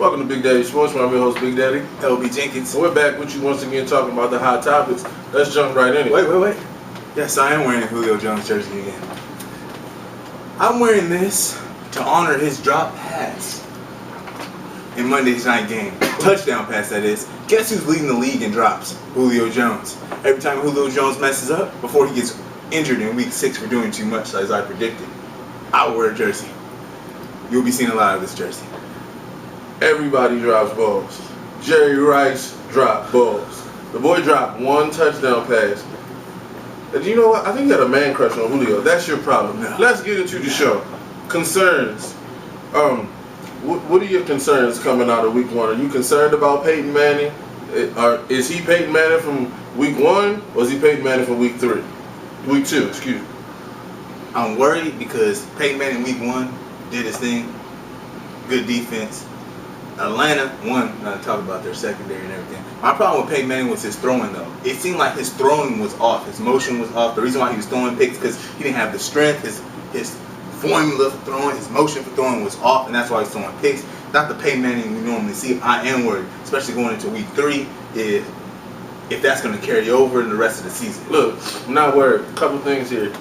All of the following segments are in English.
Welcome to BigDaddie Sports. I'm your host, Big Daddy. LB Jenkins. And we're back with you once again talking about the hot topics. Let's jump right in it. Wait. Yes, I am wearing a Julio Jones jersey again. I'm wearing this to honor his drop pass in Monday's night game. Touchdown pass, that is. Guess who's leading the league in drops? Julio Jones. Every time Julio Jones messes up, before he gets injured in week 6 for doing too much, as I predicted, I will wear a jersey. You'll be seeing a lot of this jersey. Everybody drops balls. Jerry Rice dropped balls. The boy dropped one touchdown pass. And you know what? I think you got a man crush on Julio. That's your problem. No. Let's get into the show. Concerns. What are your concerns coming out of week 1? Are you concerned about Peyton Manning? Is he Peyton Manning from week 1 or is he Peyton Manning from week 2, excuse me. I'm worried because Peyton Manning week 1 did his thing. Good defense. Atlanta won. Not to talk about their secondary and everything. My problem with Peyton Manning was his throwing, though. It seemed like his throwing was off. His motion was off. The reason why he was throwing picks because he didn't have the strength. His formula for throwing, his motion for throwing was off, and that's why he's throwing picks. Not the Peyton Manning we normally see. I am worried, especially going into week 3, if that's going to carry over in the rest of the season. Look, I'm not worried. A couple things here.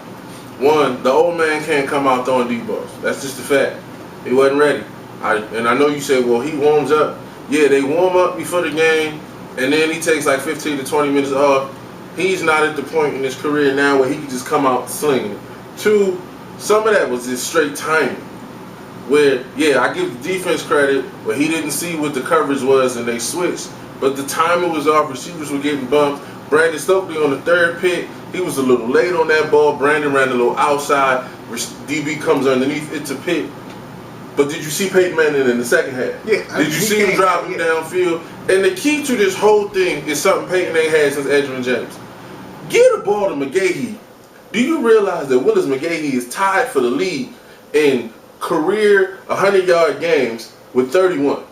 One, the old man can't come out throwing deep balls. That's just a fact. He wasn't ready. And I know you say, well, he warms up. Yeah, they warm up before the game, and then he takes like 15 to 20 minutes off. He's not at the point in his career now where he can just come out slinging it. 2, some of that was just straight timing. Where, yeah, I give the defense credit, but he didn't see what the coverage was, and they switched. But the timing was off. Receivers were getting bumped. Brandon Stokely on the 3rd pick, he was a little late on that ball. Brandon ran a little outside. DB comes underneath. It's a pick. But did you see Peyton Manning in the second half? Yeah. Did you see him driving downfield? And the key to this whole thing is something Peyton ain't had since Edgerrin James. Get a ball to McGahee. Do you realize that Willis McGahee is tied for the lead in career 100-yard games with 31?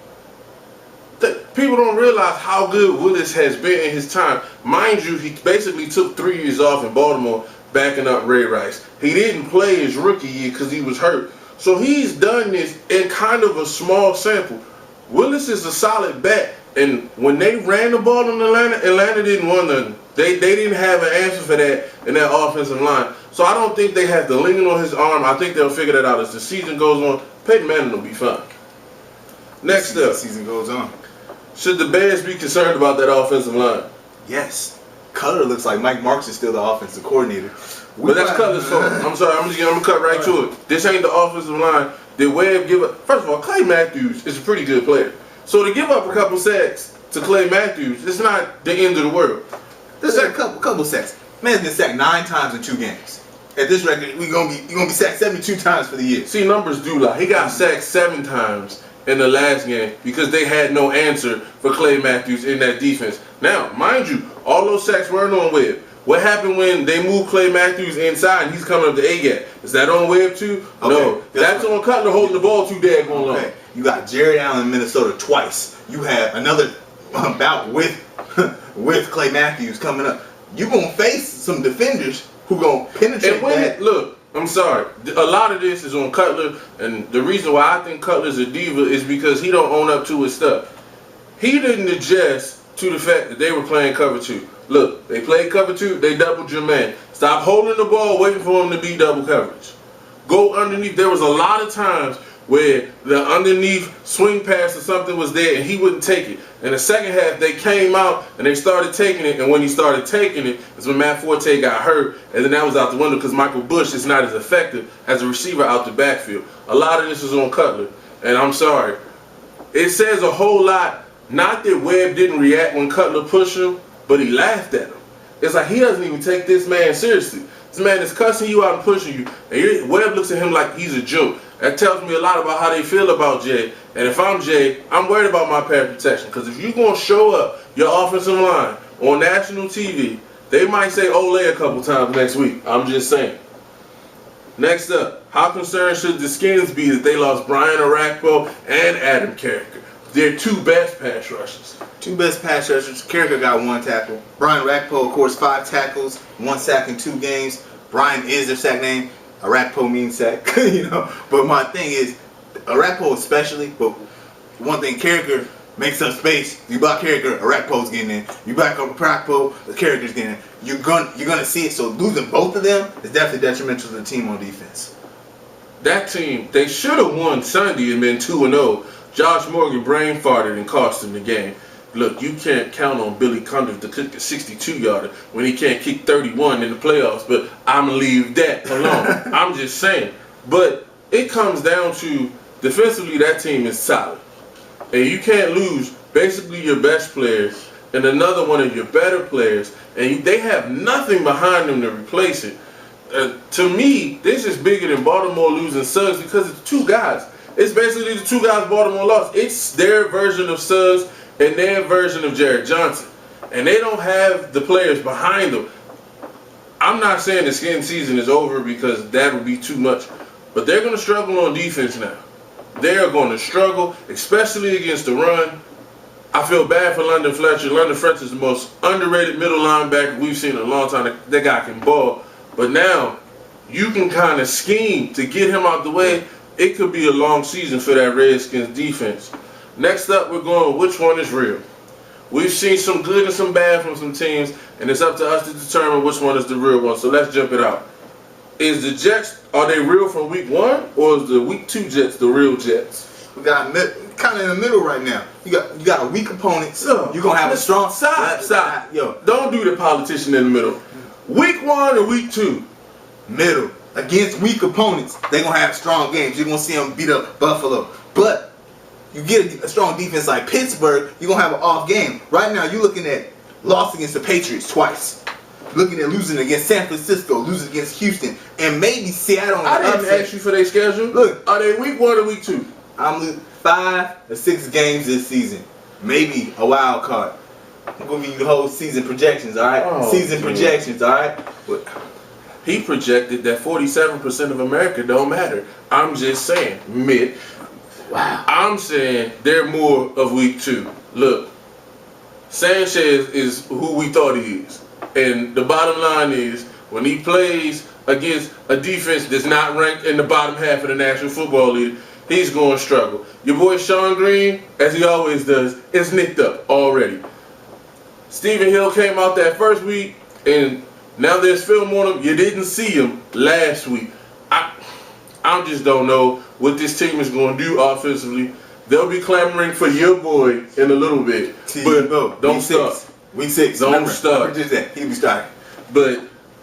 People don't realize how good Willis has been in his time. Mind you, he basically took 3 years off in Baltimore backing up Ray Rice. He didn't play his rookie year because he was hurt. So he's done this in kind of a small sample. Willis is a solid back, and when they ran the ball in Atlanta didn't want nothing. They didn't have an answer for that in that offensive line. So I don't think they have the lingering on his arm. I think they'll figure that out as the season goes on. Peyton Manning will be fine. Next up, the season goes on. Should the Bears be concerned about that offensive line? Yes. Cutler looks like Mike Marks is still the offensive coordinator. But that's Cutler's fault. I'm sorry, I'm gonna cut right to it. This ain't the offensive line. Did Webb give up? First of all, Clay Matthews is a pretty good player. So to give up a couple sacks to Clay Matthews, it's not the end of the world. This is a couple sacks. Man's been sacked 9 times in 2 games. At this record, you're gonna be sacked 72 times for the year. See, numbers do lie. He got sacked 7 times in the last game because they had no answer for Clay Matthews in that defense. Now, mind you, all those sacks weren't on Webb. What happened when they moved Clay Matthews inside and he's coming up the A-gap? Is that on Webb too? Okay, no. That's on Cutler holding the ball too daggone long. Okay. You got Jared Allen in Minnesota twice. You have another bout with Clay Matthews coming up. You're going to face some defenders who going to penetrate that. Look, I'm sorry. A lot of this is on Cutler, and the reason why I think Cutler's a diva is because he don't own up to his stuff. He didn't adjust to the fact that they were playing cover 2. Look, they played cover 2, they doubled your man. Stop holding the ball, waiting for him to be double coverage. Go underneath. There was a lot of times where the underneath swing pass or something was there and he wouldn't take it. In the second half, they came out and they started taking it, and when he started taking it, is when Matt Forte got hurt, and then that was out the window because Michael Bush is not as effective as a receiver out the backfield. A lot of this is on Cutler, and I'm sorry. It says a whole lot, not that Webb didn't react when Cutler pushed him, but he laughed at him. It's like he doesn't even take this man seriously. This man is cussing you out and pushing you, and Webb looks at him like he's a joke. That tells me a lot about how they feel about Jay. And if I'm Jay, I'm worried about my pass protection. Because if you're going to show up your offensive line on national TV, they might say Ole a couple times next week. I'm just saying. Next up, how concerned should the Skins be that they lost Brian Orakpo and Adam Carricker? They're 2 best pass rushers. 2 best pass rushers. Carricker got 1 tackle. Brian Orakpo, of course, 5 tackles, 1 sack in 2 games. Brian is their sack name. Orakpo means sack, you know. But my thing is, Orakpo especially, but one thing, Carragher makes up space. You block Carragher, a rack post getting in. You block up a rack post, the Carragher's getting in. You're gonna see it. So losing both of them is definitely detrimental to the team on defense. That team, they should have won Sunday and been 2-0. Josh Morgan brain farted and cost him the game. Look, you can't count on Billy Cundiff to kick a 62-yarder when he can't kick 31 in the playoffs, but I'm going to leave that alone. I'm just saying. But it comes down to, defensively, that team is solid. And you can't lose basically your best players and another one of your better players, and they have nothing behind them to replace it. To me, this is bigger than Baltimore losing Suggs because it's two guys. It's basically the two guys Baltimore lost. It's their version of Suggs and their version of Jared Johnson. And they don't have the players behind them. I'm not saying the skin season is over because that would be too much. But they're going to struggle on defense now. They are going to struggle, especially against the run. I feel bad for London Fletcher. London Fletcher is the most underrated middle linebacker we've seen in a long time. That guy can ball. But now, you can kind of scheme to get him out the way. It could be a long season for that Redskins defense. Next up, we're going with which one is real. We've seen some good and some bad from some teams, and it's up to us to determine which one is the real one. So let's jump it out. Is the Jets, are they real from week 1, or is the week 2 Jets the real Jets? We got kind of in the middle right now. You got a weak opponent. So you're going to have a strong... Stop. Yo, don't do the politician in the middle. Week 1 or week 2? Middle. Against weak opponents, they're going to have strong games. You're going to see them beat up Buffalo. But you get a strong defense like Pittsburgh, you're going to have an off game. Right now, you're looking at loss against the Patriots twice. Looking at losing against San Francisco, losing against Houston, and maybe Seattle. I didn't ask you for their schedule. Look, are they week 1 or week 2? I'm losing 5 or 6 games this season. Maybe a wild card. I'm going to give you the whole season projections, all right? Projections, all right? He projected that 47% of America don't matter. I'm just saying, Wow. I'm saying they're more of week 2. Look, Sanchez is who we thought he is. And the bottom line is, when he plays against a defense that's not ranked in the bottom half of the National Football League, he's going to struggle. Your boy Sean Green, as he always does, is nicked up already. Stephen Hill came out that first week, and now there's film on him. You didn't see him last week. I just don't know what this team is going to do offensively. They'll be clamoring for your boy in a little bit. But don't start. Week 6. Don't start. Just that. He'll be starting. But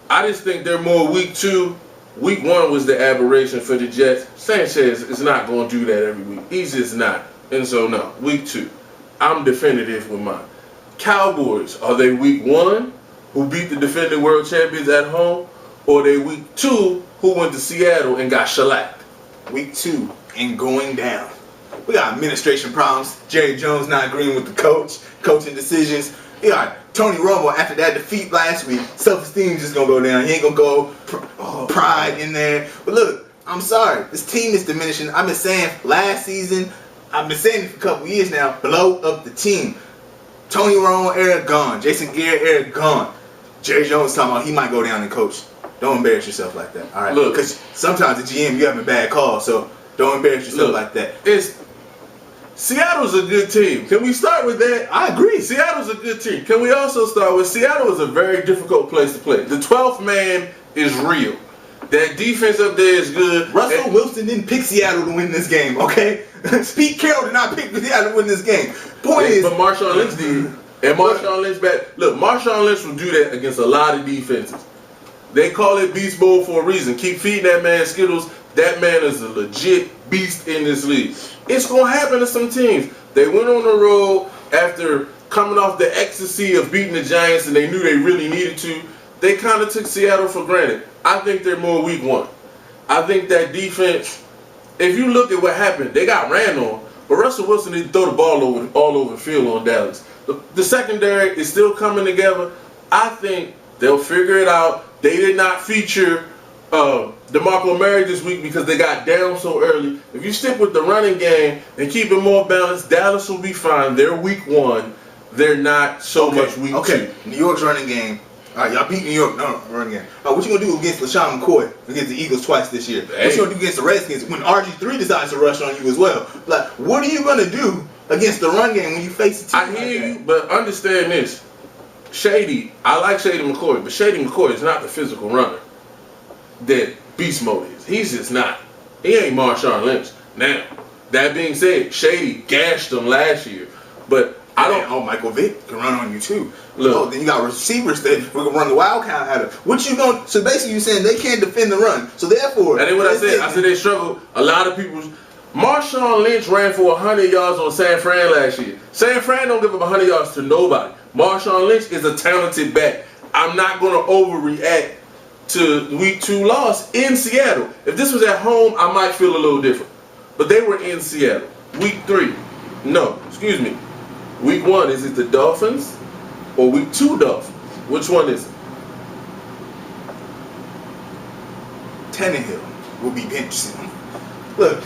I just think they're more week 2. Week 1 was the aberration for the Jets. Sanchez is not going to do that every week. He's just not. And so, no. Week 2. I'm definitive with mine. Cowboys, are they week 1, who beat the defending world champions at home? Or are they week 2, who went to Seattle and got shellacked? Week 2 and going down. We got administration problems. Jerry Jones not agreeing with the coaching decisions. We got Tony Romo after that defeat last week. Self-esteem just going to go down. He ain't going to go pride in there. But look, I'm sorry. This team is diminishing. I've been saying last season, I've been saying it for a couple years now, blow up the team. Tony Romo era gone. Jason Garrett era gone. Jerry Jones talking about he might go down and coach. Don't embarrass yourself like that. All right. Look, because sometimes the GM, you have a bad call, so don't embarrass yourself like that. Seattle's a good team. Can we start with that? I agree. Seattle's a good team. Can we also start with Seattle is a very difficult place to play. The 12th man is real. That defense up there is good. Russell Wilson didn't pick Seattle to win this game, okay? Pete Carroll did not pick Seattle to win this game. Point is, but Marshawn Lynch did. And Marshawn Lynch back. Look, Marshawn Lynch will do that against a lot of defenses. They call it Beast Bowl for a reason. Keep feeding that man Skittles. That man is a legit beast in this league. It's going to happen to some teams. They went on the road after coming off the ecstasy of beating the Giants and they knew they really needed to. They kind of took Seattle for granted. I think they're more week 1. I think that defense, if you look at what happened, they got ran on. But Russell Wilson didn't throw the ball all over the field on Dallas. The secondary is still coming together. I think they'll figure it out. They did not feature DeMarco Murray this week because they got down so early. If you stick with the running game and keep it more balanced, Dallas will be fine. They're week 1. They're not so much week 2. New York's running game. right, y'all beat New York. No, run again. All right, what you gonna do against LaShawn McCoy against the Eagles twice this year? Hey. What you gonna do against the Redskins when RG3 decides to rush on you as well? Like, what are you gonna do against the run game when you face a team I hear you, but understand this. Shady, I like Shady McCoy, but Shady McCoy is not the physical runner that Beast Mode is. He's just not. He ain't Marshawn Lynch. Now, that being said, Shady gashed him last year, but I don't. Oh, Michael Vick can run on you too. Look, oh, then you got receivers that we can run the wildcat at him. What you going? So basically, you saying they can't defend the run. So therefore, that ain't what I said. I said they struggle. A lot of people. Marshawn Lynch ran for 100 yards on San Fran last year. San Fran don't give up 100 yards to nobody. Marshawn Lynch is a talented back. I'm not going to overreact to week 2 loss in Seattle. If this was at home, I might feel a little different. But they were in Seattle. Week 3. No, excuse me. Week 1, is it the Dolphins or week 2 Dolphins? Which one is it? Tannehill will be benched soon. Look,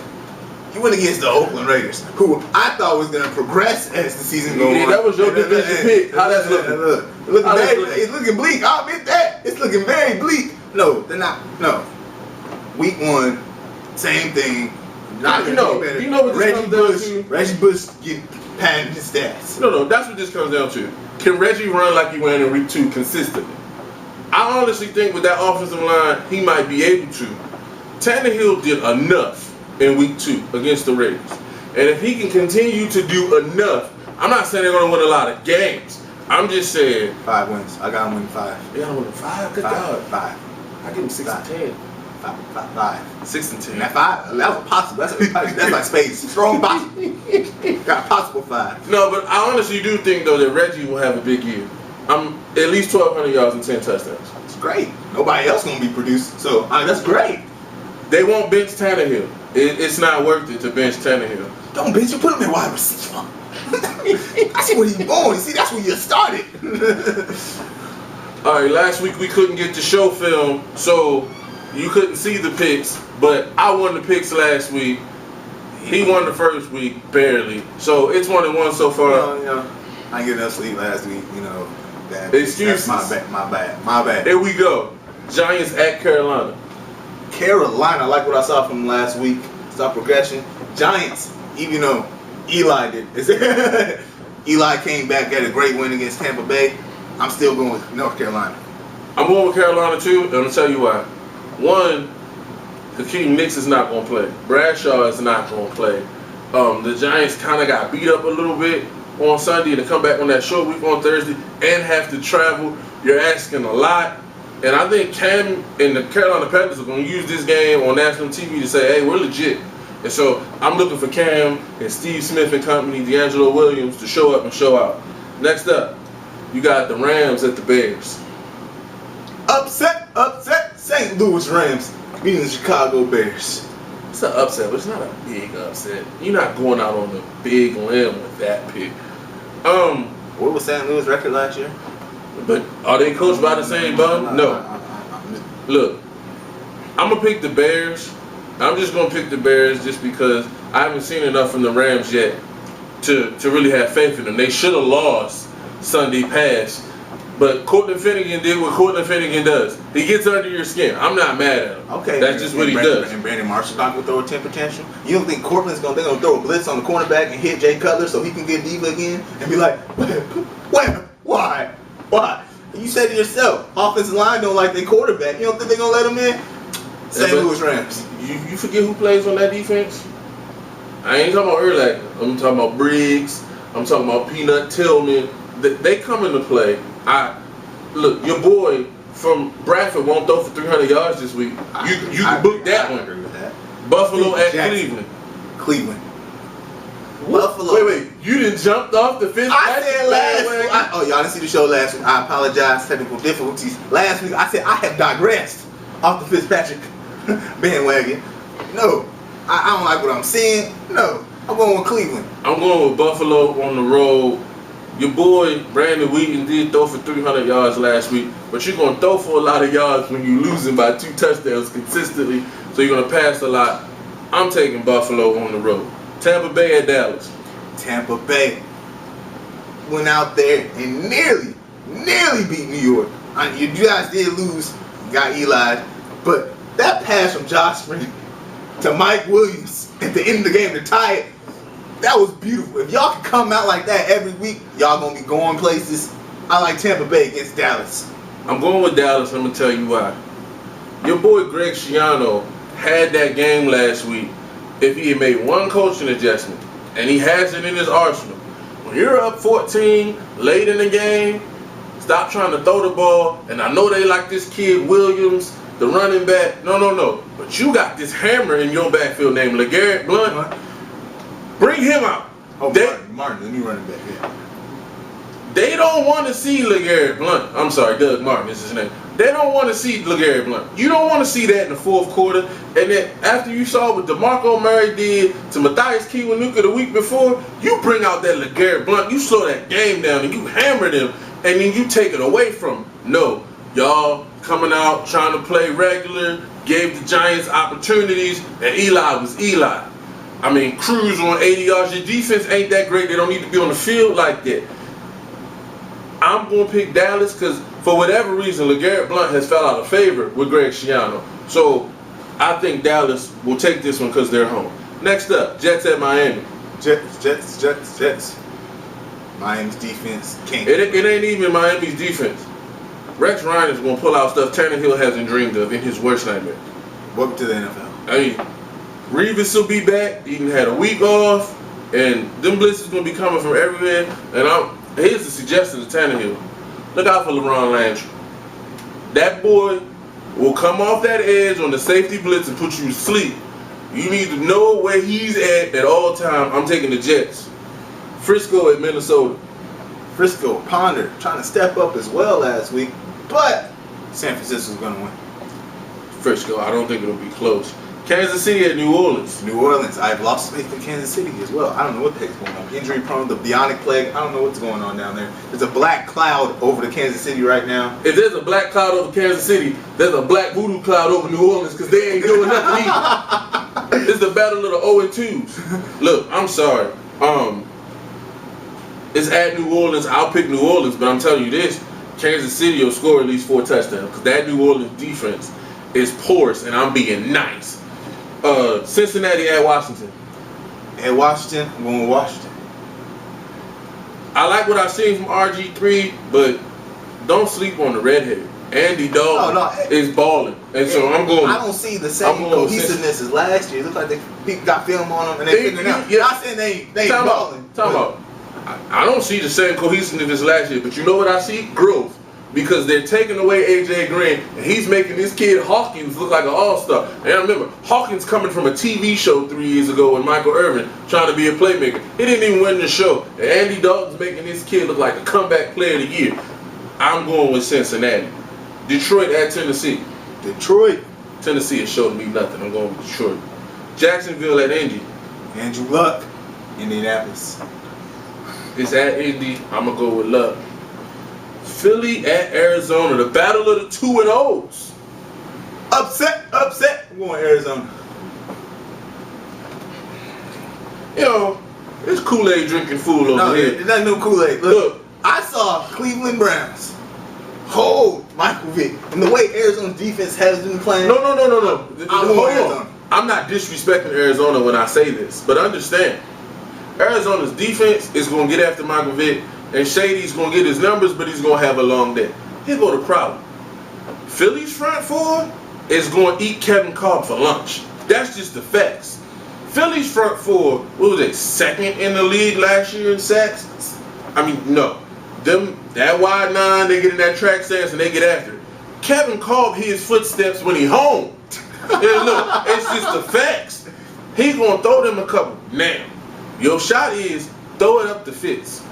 you went against the Oakland Raiders, who I thought was going to progress as the season goes on. That was your division pick. How that's looking? It's looking bleak. I'll admit that. It's looking very bleak. No, they're not. No. Week 1, same thing. Not you know what this comes down to? Reggie Bush get padding his stats. No, that's what this comes down to. Can Reggie run like he ran in week 2 consistently? I honestly think with that offensive line, he might be able to. Tannehill did enough in week 2 against the Raiders. And if he can continue to do enough, I'm not saying they're going to win a lot of games. I'm just saying 5 wins. I got him winning 5. They got him winning 5? Good God. 5. I give him 6 and 10. 5. 6 and 10. That 5? That was possible. That's like space. Strong possible. Got a possible 5. No, but I honestly do think, though, that Reggie will have a big year. I'm at least 1,200 yards and 10 touchdowns. It's great. Nobody else going to be produced. So, that's great. They won't bench Tannehill. It's not worth it to bench Tannehill. Don't bench him. Put him in wide receiver. I see where he's going. See, that's where you started. All right, last week we couldn't get the show film, so you couldn't see the picks, but I won the picks last week. He won the first week, barely. So it's 1-1 so far. I didn't get enough sleep last week, Excuses. That's my bad. Here we go. Giants at Carolina. Carolina, I like what I saw from last week. Saw progression. Giants, even though Eli did. Eli came back, got a great win against Tampa Bay. I'm still going with North Carolina. I'm going with Carolina too, and I'm going to tell you why. One, Hakeem Nicks is not going to play. Bradshaw is not going to play. The Giants kind of got beat up a little bit on Sunday to come back on that short week on Thursday and have to travel. You're asking a lot. And I think Cam and the Carolina Panthers are going to use this game on national TV to say, hey, we're legit. And so I'm looking for Cam and Steve Smith and company, D'Angelo Williams, to show up and show out. Next up, you got the Rams at the Bears. Upset. St. Louis Rams beating the Chicago Bears. It's an upset, but it's not a big upset. You're not going out on a big limb with that pick. What was St. Louis' record last year? But are they coached by the same bum? No. Look, I'm going to pick the Bears. I'm just going to pick the Bears just because I haven't seen enough from the Rams yet to really have faith in them. They should have lost Sunday past. But Cortland Finnegan did what Cortland Finnegan does. He gets under your skin. I'm not mad at him. Okay. That's just what he does. And Brandon Marshall not going to throw a temper tantrum? You don't think Cortland's going to throw a blitz on the cornerback and hit Jay Cutler so he can get diva again and be like, where? Why? You said it yourself. Offensive line don't like their quarterback. You don't think they're going to let him in? St. Louis Rams. You forget who plays on that defense? I ain't talking about Urlacher. I'm talking about Briggs. I'm talking about Peanut Tillman. They come into play. Look, your boy from Bradford won't throw for 300 yards this week. You can book that one. I agree with that. Buffalo at Jackson. Cleveland. Buffalo. Wait. You didn't jump off the fifth. I said last week. Y'all didn't see the show last week. I apologize. Technical difficulties. Last week I said I have digressed off the Fitzpatrick bandwagon. No. I don't like what I'm seeing. No. I'm going with Cleveland. I'm going with Buffalo on the road. Your boy Brandon Wheaton did throw for 300 yards last week, but you're going to throw for a lot of yards when you're losing by 2 touchdowns consistently, so you're going to pass a lot. I'm taking Buffalo on the road. Tampa Bay at Dallas. Tampa Bay went out there and nearly beat New York. You guys did lose, got Eli, but that pass from Josh Spring to Mike Williams at the end of the game to tie it, that was beautiful. If y'all can come out like that every week, y'all gonna be going places. I like Tampa Bay against Dallas. I'm going with Dallas. I'm gonna tell you why. Your boy Greg Schiano had that game last week if he had made one coaching adjustment, and he has it in his arsenal. When you're up 14 late in the game, stop trying to throw the ball. And I know they like this kid Williams, the running back. No. But you got this hammer in your backfield named LeGarrette Blount. Bring him out. Oh, Martin, the new running back. Yeah. They don't want to see LeGarrette Blount. I'm sorry, Doug Martin is his name. They don't want to see LeGarrette Blount. You don't want to see that in the fourth quarter. And then after you saw what DeMarco Murray did to Matthias Kiwanuka the week before, you bring out that LeGarrette Blount. You slow that game down and you hammer them, and then you take it away from them. No, y'all coming out trying to play regular, gave the Giants opportunities, and Eli was Eli. I mean, Cruz on 80 yards. Your defense ain't that great. They don't need to be on the field like that. I'm going to pick Dallas because for whatever reason, LeGarrette Blount has fell out of favor with Greg Schiano. So I think Dallas will take this one because they're home. Next up, Jets at Miami. Jets. Miami's defense can't. It ain't even Miami's defense. Rex Ryan is going to pull out stuff Tannehill hasn't dreamed of in his worst nightmare. Welcome to the NFL. I mean, Revis will be back. He had a week off, and them blitzes going to be coming from everywhere. And here's the suggestion to Tannehill. Look out for LeBron Landry. That boy will come off that edge on the safety blitz and put you to sleep. You need to know where he's at all time. I'm taking the Jets. Frisco at Minnesota. Frisco, Ponder, trying to step up as well last week, but San Francisco's going to win. Frisco, I don't think it'll be close. Kansas City at New Orleans. New Orleans, I've lost faith in Kansas City as well. I don't know what the heck's going on. Injury prone, the bionic plague. I don't know what's going on down there. There's a black cloud over the Kansas City right now. If there's a black cloud over Kansas City, there's a black voodoo cloud over New Orleans because they ain't doing nothing either. It's the battle of the 0-2s. Look, I'm sorry. It's at New Orleans. I'll pick New Orleans, but I'm telling you this. Kansas City will score at least 4 touchdowns because that New Orleans defense is porous, and I'm being nice. Cincinnati at Washington. At Washington, I'm going with Washington. I like what I've seen from RG3, but don't sleep on the redhead. Andy Dalton is balling, and so I'm going. I don't see the same cohesiveness as last year. It looks like people got film on them and they figured it out. Yeah, I'm saying they balling. Talk about. I don't see the same cohesiveness as last year, but you know what I see? Growth. Because they're taking away A.J. Green, and he's making this kid Hawkins look like an all-star. And I remember, Hawkins coming from a TV show 3 years ago with Michael Irvin trying to be a playmaker. He didn't even win the show. And Andy Dalton's making this kid look like a comeback player of the year. I'm going with Cincinnati. Detroit at Tennessee. Tennessee has showed me nothing. I'm going with Detroit. Jacksonville at Indy. Andrew Luck, Indianapolis. It's at Indy. I'm going to go with Luck. Philly at Arizona, the battle of the 2-0s. Upset. I'm going Arizona. You know, it's Kool-Aid drinking fool over here. There's not no Kool-Aid. Look, I saw Cleveland Browns hold Michael Vick, and the way Arizona's defense has been playing. No. I'm going Arizona. I'm not disrespecting Arizona when I say this, but understand, Arizona's defense is going to get after Michael Vick. And Shady's going to get his numbers, but he's going to have a long day. Here go the problem. Philly's front four is going to eat Kevin Cobb for lunch. That's just the facts. Philly's front four, what was it, second in the league last year in sacks? I mean, no. That wide nine, they get in that track stance and they get after it. Kevin Cobb hit his footsteps when he home. And look, it's just the facts. He's going to throw them a couple. Now, your shot is throw it up to Fitz.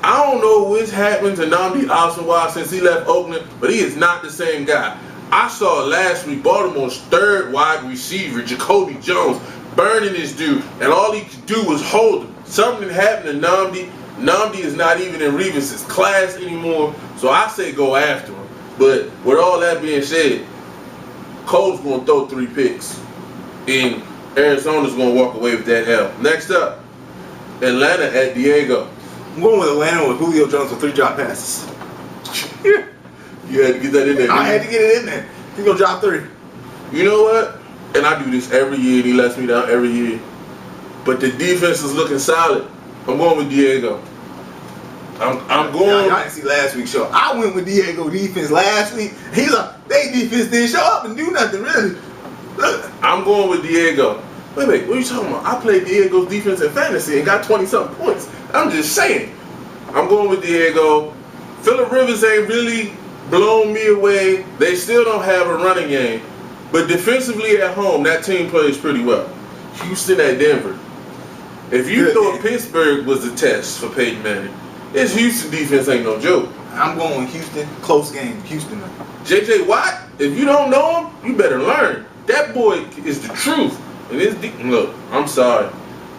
I don't know what's happened to Nnamdi Asomugha since he left Oakland, but he is not the same guy. I saw last week Baltimore's third wide receiver, Jacoby Jones, burning this dude, and all he could do was hold him. Something happened to Nnamdi. Nnamdi is not even in Revis' class anymore, so I say go after him. But with all that being said, Cole's going to throw 3 picks, and Arizona's going to walk away with that L. Next up, Atlanta at Diego. I'm going with Atlanta with Julio Jones with 3 drop passes. You had to get that in there. I had to get it in there. He's gonna drop 3. You know what? And I do this every year, and he lets me down every year. But the defense is looking solid. I'm going with Diego. I'm going. Y'all didn't see last week's show. I went with Diego defense last week. He's like, they defense didn't show up and do nothing really. Look. I'm going with Diego. Wait, what are you talking about? I played Diego's defense in fantasy and got 20-something points. I'm just saying. I'm going with Diego. Phillip Rivers ain't really blown me away. They still don't have a running game. But defensively at home, that team plays pretty well. Houston at Denver. If you thought Pittsburgh was a test for Peyton Manning, this Houston defense ain't no joke. I'm going with Houston. Close game. Houston. J.J. Watt, if you don't know him, you better learn. That boy is the truth. And look, I'm sorry.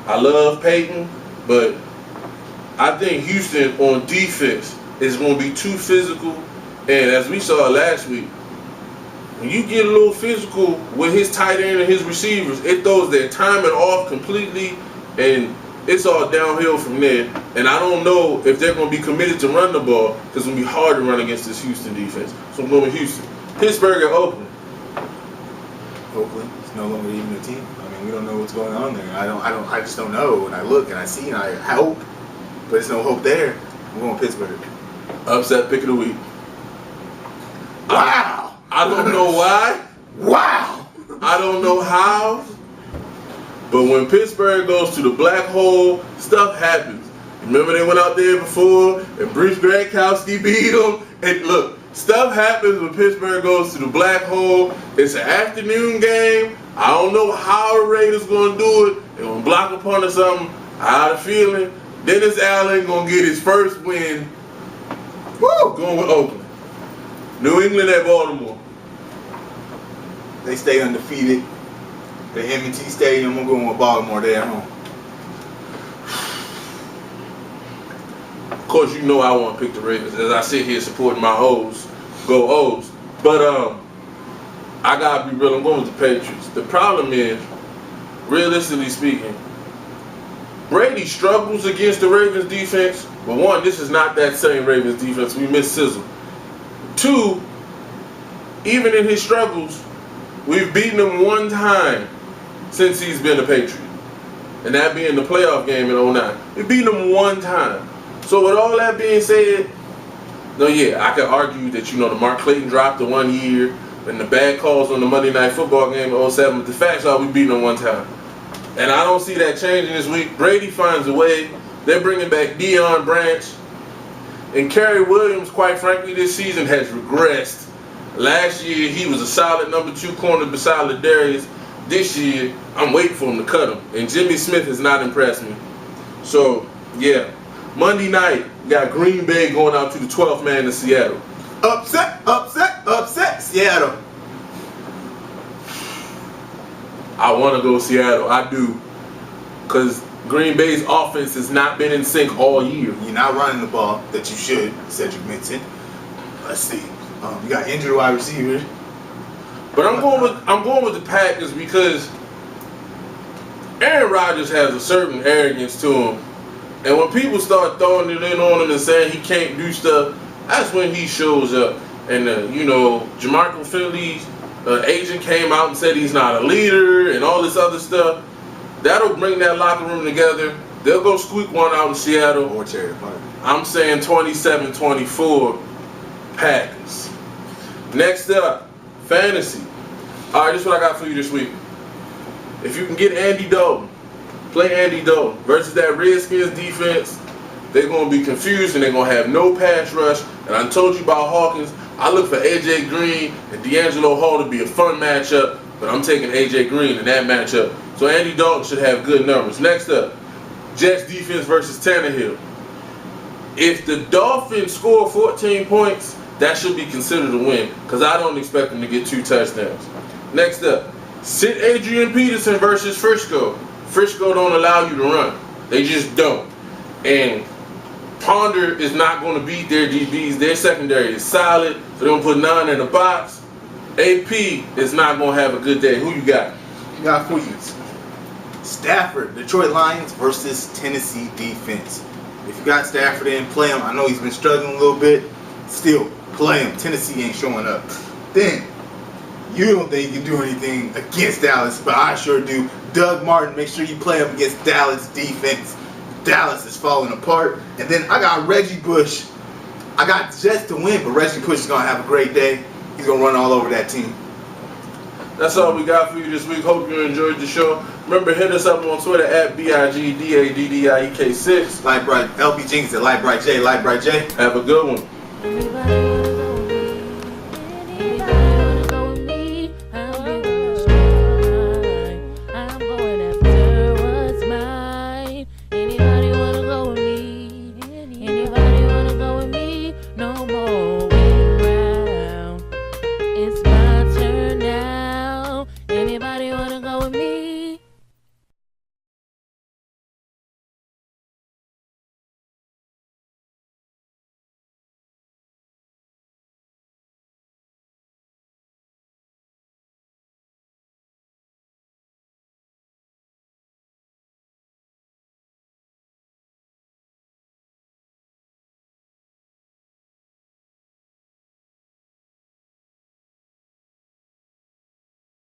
I love Peyton, but I think Houston on defense is going to be too physical. And as we saw last week, when you get a little physical with his tight end and his receivers, it throws their timing off completely, and it's all downhill from there. And I don't know if they're going to be committed to run the ball because it's going to be hard to run against this Houston defense. So I'm going with Houston. Pittsburgh at Oakland. Oakland is no longer even a team. I mean, we don't know what's going on there. I just don't know. And I look and I see and I hope, but there's no hope there. I'm going with Pittsburgh. Upset pick of the week. Wow. I don't know why. Wow. I don't know how. But when Pittsburgh goes to the black hole, stuff happens. Remember they went out there before and Bruce Gronkowski beat them? And look, stuff happens when Pittsburgh goes to the black hole. It's an afternoon game. I don't know how the Raiders going to do it. They're going to block a punt or something. I had a feeling Dennis Allen going to get his first win. Woo! Going with Oakland. New England at Baltimore. They stay undefeated. The M&T Stadium, I'm going with Baltimore. They're at home. Of course, you know I want to pick the Ravens as I sit here supporting my O's. Go O's. But I got to be real. I'm going with the Patriots. The problem is, realistically speaking, Brady struggles against the Ravens defense. But one, this is not that same Ravens defense. We miss Sizzle. 2, even in his struggles, we've beaten him one time since he's been a Patriot. And that being the playoff game in 09. We beat him one time. So with all that being said, no, yeah, I could argue that, the Mark Clayton dropped the 1 year and the bad calls on the Monday Night Football game in 07. But the facts are we beat him one time. And I don't see that changing this week. Brady finds a way. They're bringing back Deion Branch. And Kerry Williams, quite frankly, this season has regressed. Last year, he was a solid number 2 corner beside Ladarius. This year, I'm waiting for him to cut him. And Jimmy Smith has not impressed me. So, yeah. Monday night, we got Green Bay going out to the 12th man in Seattle. Upset, Seattle. I want to go Seattle. I do. Because Green Bay's offense has not been in sync all year. You're not running the ball that you should, Cedric Benson. Let's see. You got injured wide receivers. But I'm going with the Packers because Aaron Rodgers has a certain arrogance to him. And when people start throwing it in on him and saying he can't do stuff, that's when he shows up. And, Jamarco Finley's agent came out and said he's not a leader and all this other stuff. That'll bring that locker room together. They'll go squeak one out in Seattle. Or Cherry Park. I'm saying 27-24 Packers. Next up, fantasy. All right, this is what I got for you this week. If you can get Andy Dalton, play Andy Dalton versus that Redskins defense. They're going to be confused and they're going to have no pass rush. And I told you about Hawkins. I look for A.J. Green and D'Angelo Hall to be a fun matchup, but I'm taking A.J. Green in that matchup. So Andy Dalton should have good numbers. Next up, Jets defense versus Tannehill. If the Dolphins score 14 points, that should be considered a win because I don't expect them to get 2 touchdowns. Next up, sit Adrian Peterson versus Frisco. Frisco don't allow you to run. They just don't. And Ponder is not going to beat their DBs. Their secondary is solid, so they're going to put 9 in the box. AP is not going to have a good day. Who you got? You got for you. Stafford, Detroit Lions versus Tennessee defense. If you got Stafford in, play him. I know he's been struggling a little bit. Still, play them. Tennessee ain't showing up. Then you don't think you can do anything against Dallas, but I sure do. Doug Martin, make sure you play him against Dallas defense. Dallas is falling apart. And then I got Reggie Bush. I got Jets to win, but Reggie Bush is going to have a great day. He's going to run all over that team. That's all we got for you this week. Hope you enjoyed the show. Remember, hit us up on Twitter at BigDaddiek6. Light Bright, LB Jenkins at Light Bright J. Light Bright J. Have a good one. Everybody